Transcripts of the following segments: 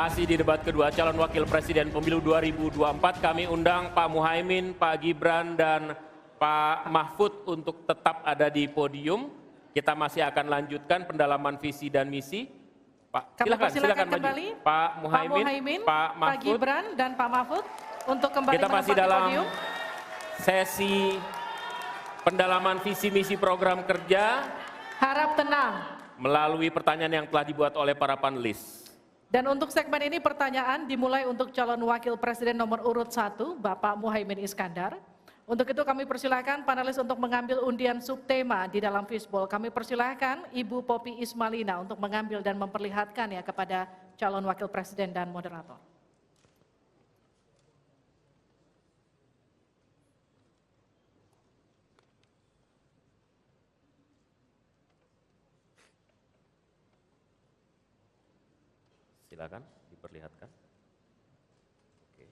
Masih di debat kedua calon wakil presiden pemilu 2024, kami undang Pak Muhaimin, Pak Gibran, dan Pak Mahfud untuk tetap ada di podium. Kita masih akan lanjutkan pendalaman visi dan misi. Pak, silakan maju. Kembali Pak Muhaimin, Pak Mahfud, Pak Gibran, dan Pak Mahfud untuk kembali kita masih menempati dalam podium. Sesi pendalaman visi misi program kerja. Harap tenang. Melalui pertanyaan yang telah dibuat oleh para panelis. Dan untuk segmen ini pertanyaan dimulai untuk calon wakil presiden nomor urut 1, Bapak Muhaimin Iskandar. Untuk itu kami persilahkan panelis untuk mengambil undian subtema di dalam fishbowl. Kami persilahkan Ibu Poppy Ismalina untuk mengambil dan memperlihatkan ya kepada calon wakil presiden dan moderator. Silakan diperlihatkan. Oke.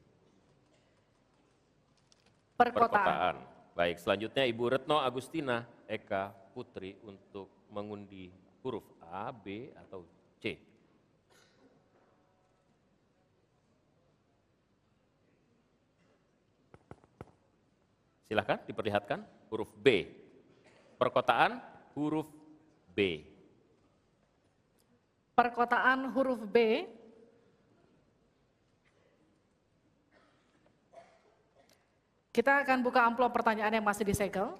Perkotaan. Baik, selanjutnya Ibu Retno Agustina Eka Putri untuk mengundi huruf A, B, atau C. Silakan diperlihatkan huruf B. Perkotaan huruf B. Perkotaan huruf B. Kita akan buka amplop pertanyaan yang masih disegel.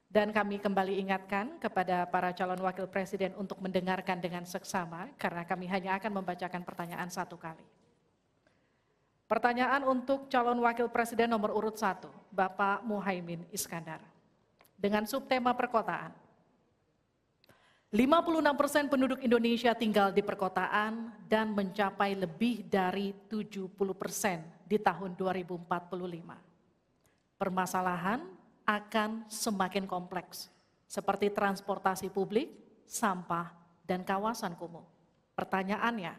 Dan kami kembali ingatkan kepada para calon wakil presiden untuk mendengarkan dengan seksama, karena kami hanya akan membacakan pertanyaan satu kali. Pertanyaan untuk calon wakil presiden nomor urut 1, Bapak Muhaimin Iskandar. Dengan subtema perkotaan. 56% penduduk Indonesia tinggal di perkotaan dan mencapai lebih dari 70% di tahun 2045. Permasalahan akan semakin kompleks, seperti transportasi publik, sampah, dan kawasan kumuh. Pertanyaannya,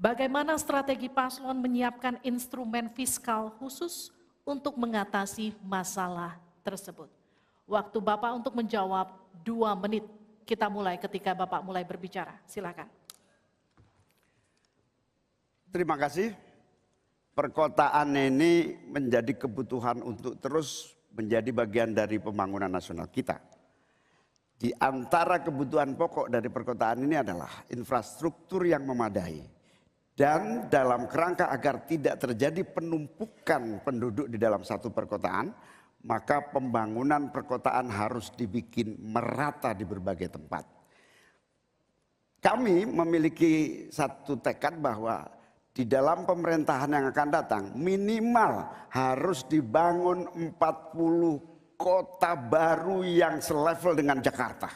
bagaimana strategi paslon menyiapkan instrumen fiskal khusus untuk mengatasi masalah tersebut? Waktu Bapak untuk menjawab 2 menit. Kita mulai ketika Bapak mulai berbicara. Silakan. Terima kasih. Perkotaan ini menjadi kebutuhan untuk terus menjadi bagian dari pembangunan nasional kita. Di antara kebutuhan pokok dari perkotaan ini adalah infrastruktur yang memadai. Dan dalam kerangka agar tidak terjadi penumpukan penduduk di dalam satu perkotaan, maka pembangunan perkotaan harus dibikin merata di berbagai tempat. Kami memiliki satu tekad bahwa di dalam pemerintahan yang akan datang minimal harus dibangun 40 kota baru yang selevel dengan Jakarta.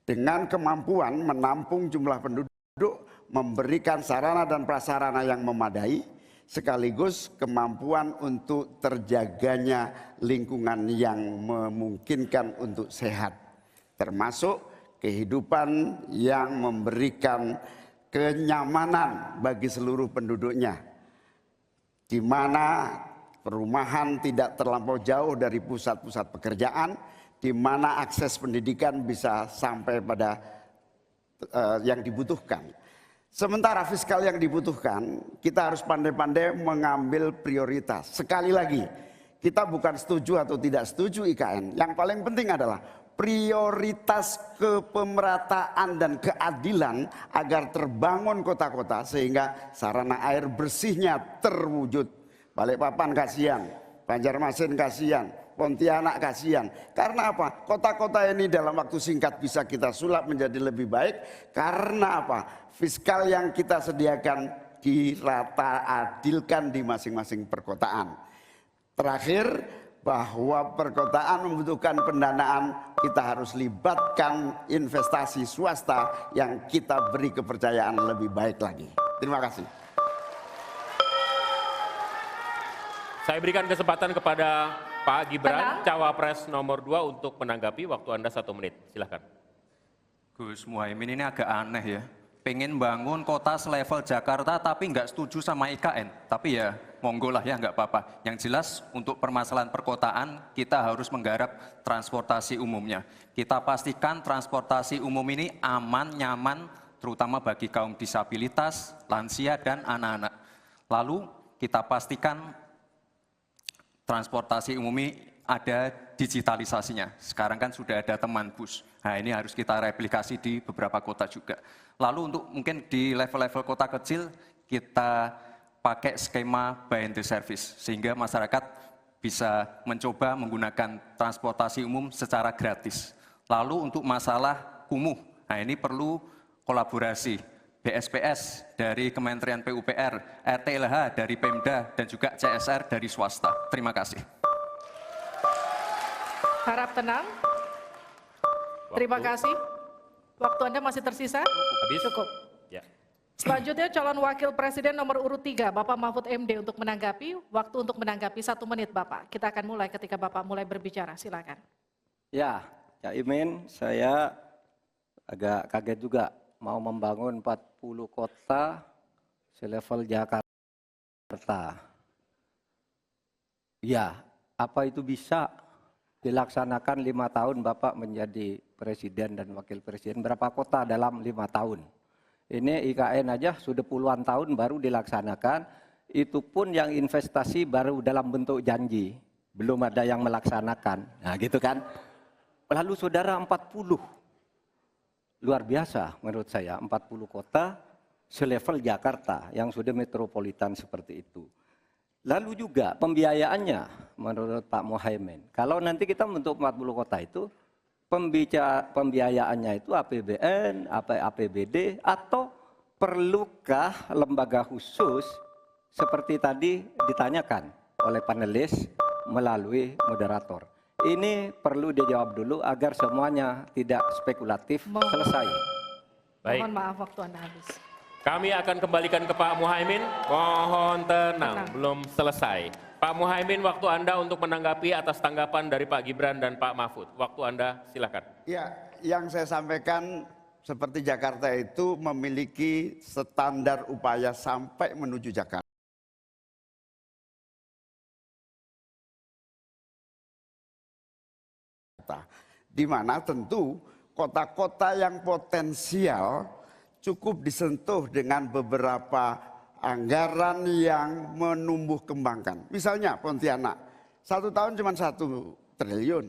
Dengan kemampuan menampung jumlah penduduk, memberikan sarana dan prasarana yang memadai, sekaligus kemampuan untuk terjaganya lingkungan yang memungkinkan untuk sehat. Termasuk kehidupan yang memberikan kenyamanan bagi seluruh penduduknya. Di mana perumahan tidak terlampau jauh dari pusat-pusat pekerjaan, di mana akses pendidikan bisa sampai pada yang dibutuhkan. Sementara fiskal yang dibutuhkan, kita harus pandai-pandai mengambil prioritas. Sekali lagi, kita bukan setuju atau tidak setuju IKN. Yang paling penting adalah prioritas kepemerataan dan keadilan agar terbangun kota-kota sehingga sarana air bersihnya terwujud. Balikpapan kasihan, Banjarmasin kasihan, Pontianak kasihan. Karena apa? Kota-kota ini dalam waktu singkat bisa kita sulap menjadi lebih baik. Karena apa? Fiskal yang kita sediakan dirata adilkan di masing-masing perkotaan. Terakhir, bahwa perkotaan membutuhkan pendanaan, kita harus libatkan investasi swasta yang kita beri kepercayaan lebih baik lagi. Terima kasih. Saya berikan kesempatan kepada Pak Gibran, Cawapres nomor 2 untuk menanggapi. Waktu Anda 1 menit, silahkan. Gus Muhaimin ini agak aneh ya. Pengen bangun kota selevel Jakarta tapi nggak setuju sama IKN. Tapi ya monggo lah ya, nggak apa-apa. Yang jelas untuk permasalahan perkotaan kita harus menggarap transportasi umumnya. Kita pastikan transportasi umum ini aman, nyaman, terutama bagi kaum disabilitas, lansia, dan anak-anak. Lalu kita pastikan transportasi umum ini ada digitalisasinya. Sekarang kan sudah ada teman bus. Nah, ini harus kita replikasi di beberapa kota juga. Lalu untuk mungkin di level-level kota kecil, kita pakai skema buy and the service, sehingga masyarakat bisa mencoba menggunakan transportasi umum secara gratis. Lalu untuk masalah kumuh, nah ini perlu kolaborasi BSPS dari Kementerian PUPR, RTLH dari Pemda, dan juga CSR dari swasta. Terima kasih. Harap tenang. Terima kasih. Waktu Anda masih tersisa? Habis? Cukup. Ya. Selanjutnya calon wakil presiden nomor urut 3, Bapak Mahfud MD untuk menanggapi. Waktu untuk menanggapi 1 menit, Bapak. Kita akan mulai ketika Bapak mulai berbicara. Silakan. Ya, Cak Imin, saya agak kaget juga mau membangun 40 kota selevel Jakarta. Ya, apa itu bisa dilaksanakan 5 tahun Bapak menjadi presiden dan wakil presiden? Berapa kota dalam 5 tahun? Ini IKN aja sudah puluhan tahun baru dilaksanakan, itu pun yang investasi baru dalam bentuk janji, belum ada yang melaksanakan. Nah gitu kan. Lalu saudara 40, luar biasa menurut saya, 40 kota selevel Jakarta yang sudah metropolitan seperti itu. Lalu juga pembiayaannya menurut Pak Muhaimin, kalau nanti kita membentuk 40 kota itu, pembiayaannya itu APBN, APBD, atau perlukah lembaga khusus seperti tadi ditanyakan oleh panelis melalui moderator. Ini perlu dijawab dulu agar semuanya tidak spekulatif. Selesai. Baik. Mohon maaf waktu Anda habis. Kami akan kembalikan ke Pak Muhaimin. Mohon tenang, belum selesai. Pak Muhaimin, waktu Anda untuk menanggapi atas tanggapan dari Pak Gibran dan Pak Mahfud. Waktu Anda, silakan. Ya, yang saya sampaikan seperti Jakarta itu memiliki standar upaya sampai menuju Jakarta. Di mana tentu kota-kota yang potensial cukup disentuh dengan beberapa anggaran yang menumbuh kembangkan. Misalnya Pontianak, 1 tahun cuma 1 triliun.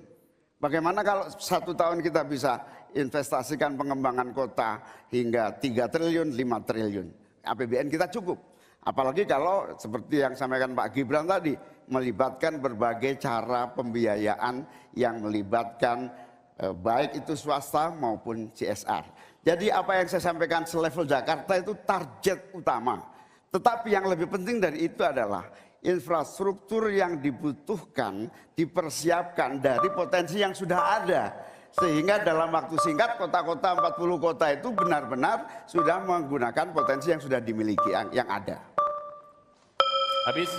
Bagaimana kalau 1 tahun kita bisa investasikan pengembangan kota hingga 3 triliun, 5 triliun. APBN kita cukup. Apalagi kalau seperti yang sampaikan Pak Gibran tadi, melibatkan berbagai cara pembiayaan yang melibatkan baik itu swasta maupun CSR. Jadi apa yang saya sampaikan selevel Jakarta itu target utama. Tetapi yang lebih penting dari itu adalah infrastruktur yang dibutuhkan dipersiapkan dari potensi yang sudah ada. Sehingga dalam waktu singkat kota-kota 40 kota itu benar-benar sudah menggunakan potensi yang sudah dimiliki yang ada. Habis.